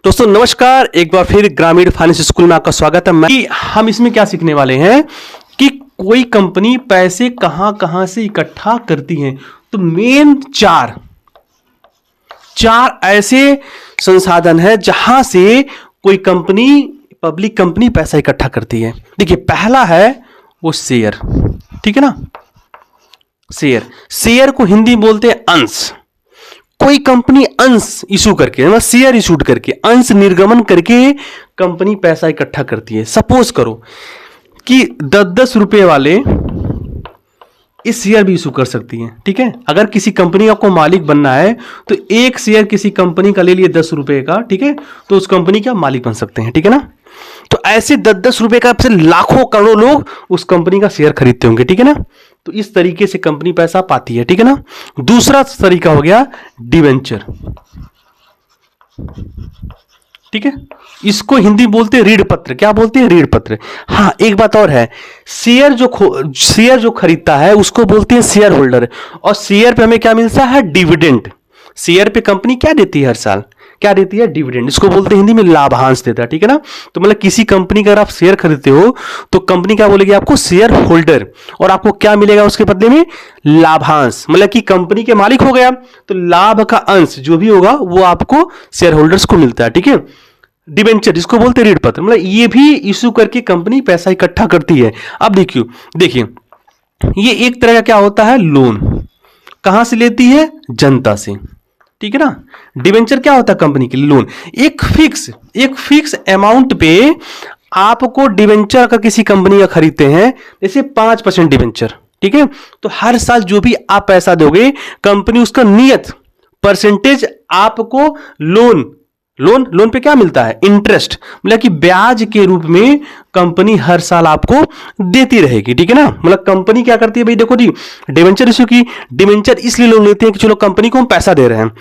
दोस्तों नमस्कार, एक बार फिर ग्रामीण फाइनेंस स्कूल में आपका स्वागत है। हम इसमें क्या सीखने वाले हैं कि कोई कंपनी पैसे कहां कहां से इकट्ठा करती है। तो मेन चार ऐसे संसाधन है जहां से कोई कंपनी, पब्लिक कंपनी पैसा इकट्ठा करती है। देखिए, पहला है वो शेयर, ठीक है ना। शेयर को हिंदी बोलते हैं अंश। कोई कंपनी अंश इशू करके, मतलब शेयर इशू करके, अंश निर्गमन करके कंपनी पैसा इकट्ठा करती है। सपोज करो कि 10-10 रुपए वाले इस शेयर भी इशू कर सकती है, ठीक है। अगर किसी कंपनी को मालिक बनना है तो एक शेयर किसी कंपनी का ले लिए 10 रुपए का, ठीक है, तो उस कंपनी का मालिक बन सकते हैं, ठीक है ना। तो ऐसे 10-10 रुपए का से लाखों करोड़ों लोग उस कंपनी का शेयर खरीदते होंगे, ठीक है ना। तो इस तरीके से कंपनी पैसा पाती है, ठीक है ना। दूसरा तरीका हो गया डिवेंचर, ठीक है। इसको हिंदी बोलते हैं ऋण पत्र। क्या बोलते हैं? ऋण पत्र। हाँ, एक बात और है, शेयर जो खरीदता है उसको बोलते हैं शेयर होल्डर। और शेयर पे हमें क्या मिलता है? डिविडेंड। शेयर पे कंपनी क्या देती है हर साल? क्या देती है? डिविडेंड। इसको बोलते हैं हिंदी में लाभांश देता है, ठीक है ना। तो मतलब किसी कंपनी का अगर आप शेयर खरीदते हो तो कंपनी क्या बोलेगी आपको? Share holder. और आपको क्या मिलेगा उसके बदले में? लाभांश। मतलब कि कंपनी के मालिक हो गया तो लाभ का अंश जो भी होगा वो आपको शेयर होल्डर्स को मिलता है, ठीक है। डिबेंचर जिसको बोलते हैं ऋण पत्र, मतलब ये भी इशू करके कंपनी पैसा इकट्ठा करती है। अब देखिए ये एक तरह का क्या होता है? लोन। कहां से लेती है? जनता से, ठीक है ना। डिवेंचर क्या होता है? कंपनी के लिए लोन। एक फिक्स अमाउंट पे आपको डिवेंचर अगर किसी कंपनी का खरीदते हैं, जैसे 5% डिवेंचर, ठीक है, तो हर साल जो भी आप पैसा दोगे कंपनी उसका नियत परसेंटेज आपको लोन पे क्या मिलता है? इंटरेस्ट, मतलब कि ब्याज के रूप में कंपनी हर साल आपको देती रहेगी, ठीक है ना। मतलब कंपनी क्या करती है भाई, देखो जी, डिवेंचर इशू की। डिवेंचर इसलिए लोन लेते हैं कि चलो कंपनी को हम पैसा दे रहे हैं,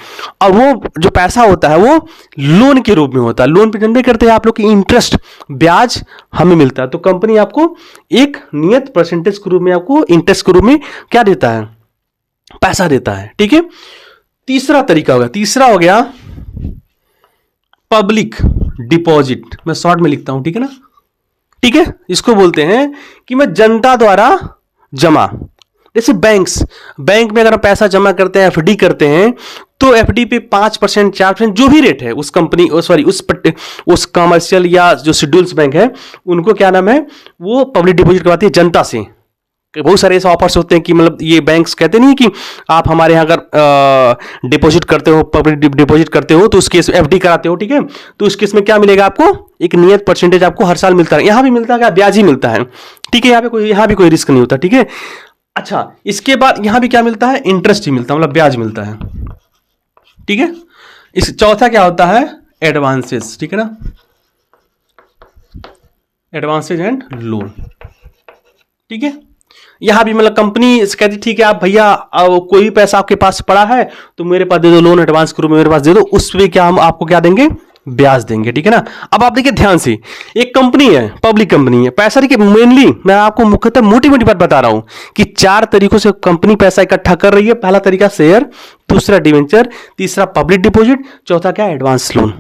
और वो जो पैसा होता है वो लोन के रूप में होता है। लोन पे जनरेट करते हैं आप लोग की इंटरेस्ट, ब्याज हमें मिलता है। तो कंपनी आपको एक नियत परसेंटेज के रूप में, आपको इंटरेस्ट के रूप में क्या देता है? पैसा देता है, ठीक है। तीसरा हो गया पब्लिक डिपॉजिट। मैं शॉर्ट में लिखता हूं, ठीक है ना, ठीक है। इसको बोलते हैं कि मैं जनता द्वारा जमा, जैसे बैंक में अगर हम पैसा जमा करते हैं, एफडी करते हैं, तो एफडी पे 5%, 4% जो भी रेट है उस कंपनी, उस कमर्शियल या जो शेड्यूल्स बैंक है उनको क्या नाम है, वो पब्लिक डिपॉजिट करवाती है जनता से। बहुत सारे ऐसे ऑफर्स होते हैं कि मतलब ये बैंक्स कहते नहीं कि आप हमारे यहाँ अगर डिपॉजिट करते हो, पब्लिक डिपॉजिट करते हो, तो उस केस एफडी कराते हो, ठीक है, तो उस केस में क्या मिलेगा आपको? एक नियत परसेंटेज आपको हर साल मिलता है। यहां भी मिलता है, ब्याज ही मिलता है, ठीक है। यहाँ भी कोई रिस्क नहीं होता, ठीक है। अच्छा, इसके बाद यहां भी क्या मिलता है? इंटरेस्ट ही मिलता है, मतलब ब्याज मिलता है, ठीक है। इस चौथा क्या होता है? एडवांसेस, ठीक है ना, एडवांसेज एंड लोन, ठीक है। यहां भी मतलब कंपनी कहती ठीक है, आप भैया कोई भी पैसा आपके पास पड़ा है तो मेरे पास दे दो, लोन एडवांस के रूप में मेरे पास दे दो, उस पे क्या हम आपको क्या देंगे? ब्याज देंगे, ठीक है ना। अब आप देखिए ध्यान से, एक कंपनी है, पब्लिक कंपनी है, पैसा देखिए, मेनली मैं आपको मुख्यतः मोटी बात बता रहा हूं कि 4 तरीकों से कंपनी पैसा इकट्ठा कर रही है। पहला तरीका शेयर, दूसरा डिवेंचर, तीसरा पब्लिक डिपॉजिट, चौथा क्या? Advance loan.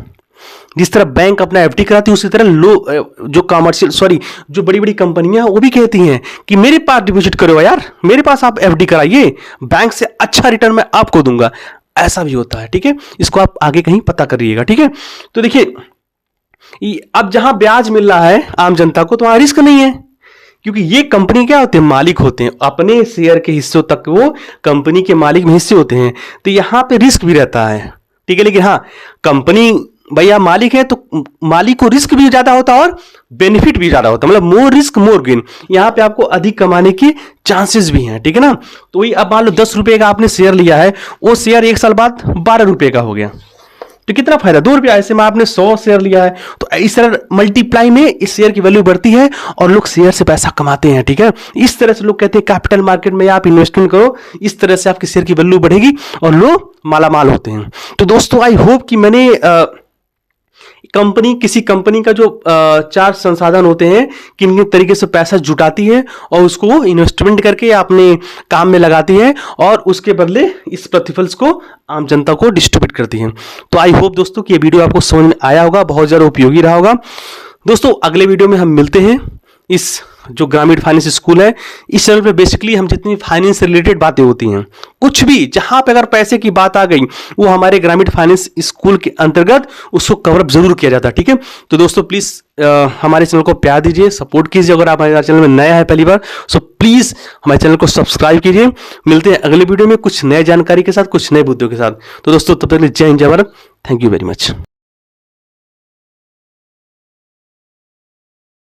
जिस तरह बैंक अपना एफडी कराती है उसी तरह जो बड़ी बड़ी कंपनियां वो भी कहती हैं कि मेरे पास डिपॉजिट करो यार, मेरे पास आप एफडी कराइए, बैंक से अच्छा रिटर्न मैं आपको दूंगा। ऐसा भी होता है, ठीक है। इसको आप आगे कहीं पता करिएगा, ठीक है। तो देखिए, अब जहां ब्याज मिल रहा है आम जनता को, तो वहां रिस्क नहीं है, क्योंकि ये कंपनी क्या होते हैं? मालिक होते हैं, अपने शेयर के हिस्सों तक वो कंपनी के मालिक में हिस्से होते हैं, तो यहां पे रिस्क भी रहता है, ठीक है। लेकिन हाँ, कंपनी भैया मालिक है तो मालिक को रिस्क भी ज्यादा होता है और बेनिफिट भी ज्यादा होता है, मतलब मोर रिस्क मोर गेन। यहां पे आपको अधिक कमाने के चांसेस भी हैं, ठीक है ना। तो वही, अब मान लो 10 रुपए का आपने शेयर लिया है, वो शेयर 1 साल बाद 12 रुपए का हो गया, तो कितना फायदा? 2 रुपया। ऐसे में आपने 100 शेयर लिया है, तो इस तरह मल्टीप्लाई में इस शेयर की वैल्यू बढ़ती है और लोग शेयर से पैसा कमाते हैं, ठीक है। इस तरह से लोग कहते हैं कैपिटल मार्केट में आप इन्वेस्टमेंट करो, इस तरह से आपके शेयर की वैल्यू बढ़ेगी और लोग मालामाल होते हैं। तो दोस्तों, आई होप कि मैंने कंपनी, किसी कंपनी का जो चार संसाधन होते हैं, किन किन तरीके से पैसा जुटाती है और उसको वो इन्वेस्टमेंट करके या अपने काम में लगाती है और उसके बदले इस प्रतिफल को आम जनता को डिस्ट्रीब्यूट करती है। तो आई होप दोस्तों कि ये वीडियो आपको समझ में आया होगा, बहुत ज़्यादा उपयोगी रहा होगा। दोस्तों अगले वीडियो में हम मिलते हैं। इस जो ग्रामीण फाइनेंस स्कूल है, इस चैनल पे बेसिकली हम जितनी फाइनेंस से रिलेटेड बातें होती हैं, कुछ भी जहां पे अगर पैसे की बात आ गई, वो हमारे ग्रामीण फाइनेंस स्कूल के अंतर्गत उसको कवरअप जरूर किया जाता है। ठीक है, तो दोस्तों प्लीज हमारे चैनल को प्यार दीजिए, सपोर्ट कीजिए। अगर आप हमारे चैनल में नया है पहली बार, सो प्लीज हमारे चैनल को सब्सक्राइब कीजिए। मिलते हैं अगले वीडियो में कुछ नए जानकारी के साथ, कुछ नए मुद्दों के साथ। तो दोस्तों तब तक के लिए जय हिंद, जय Bharat. Thank you very much.